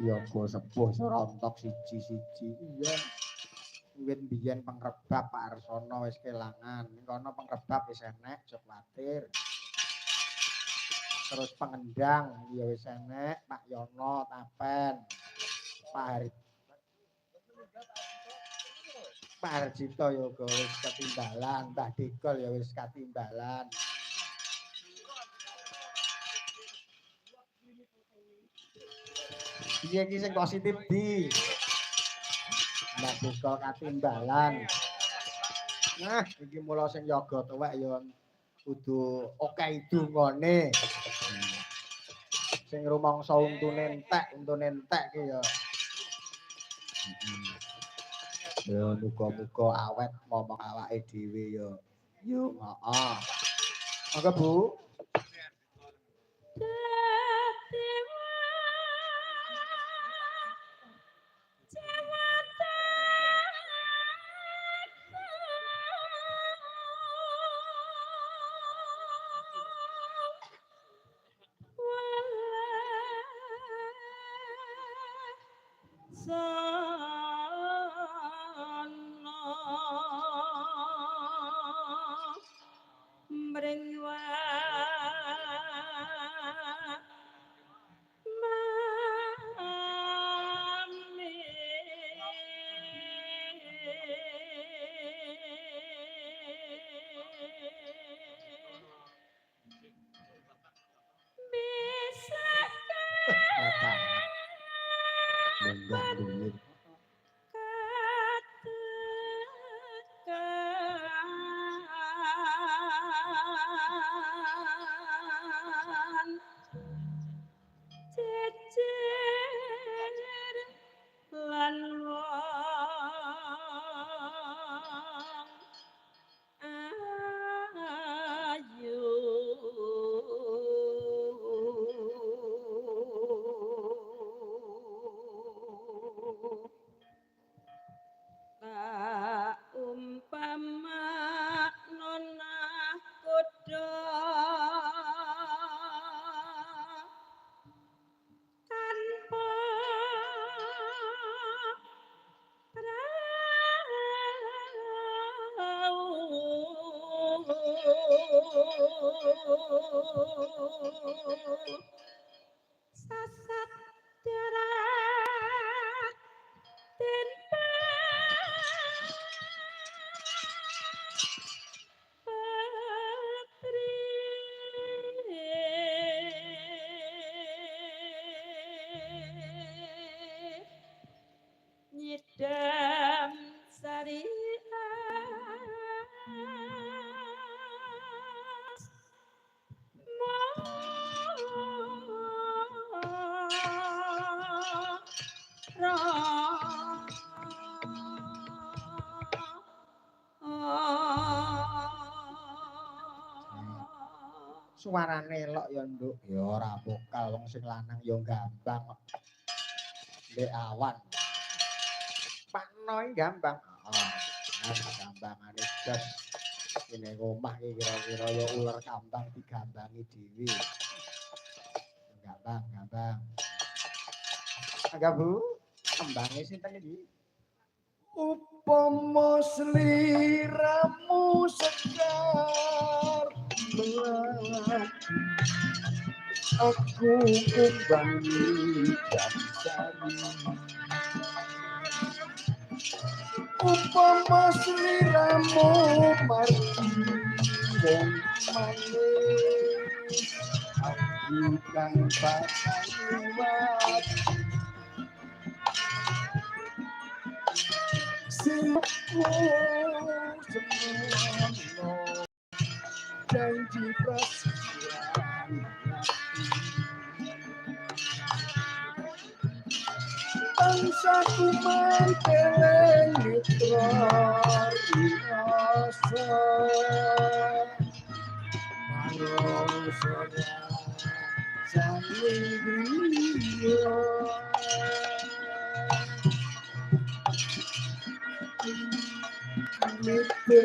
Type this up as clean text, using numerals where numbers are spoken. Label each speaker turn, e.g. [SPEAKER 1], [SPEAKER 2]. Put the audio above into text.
[SPEAKER 1] Yoga sepuh serontok siji-siji. Iya. Wiwit biyen pengrebab Pak Arsono wis kelangan. Ning kono pengrebab wis enek, aja kuwatir. Terus pengendang ya wis enek, Pak Yono Tapen. Pak Harjito yoga wis ketimbalan, Mbah Degol ya wis ketimbalan. Piye iki sing positif di? Mbah Degol ketimbalan. Nah, iki mula sing yoga tuwek ya kudu oke dungane. Sing rumangsa untune entek ki ya. Ya muga-muga awet momong awake dhewe ya. Yuk, heeh. Monggo Bu. Munggah duit. Suarane elok ya nduk, ya ora vokal wong sing lanang ya gampang kok. Ndek awan. Pak Noi gampang. Heeh. Gambangane jas. Ini omah iki kira-kira ya ular kambang digambangi dhewe. Gampang. Enggak Bu? Kembange sinten iki? Upama sliramu sekar aku kumbangi dasari upama sliramu marti wong manis aku kang pataliwat simku semono janji prasasti bangsaku manteleng mitra rasa manusia saling griya mitra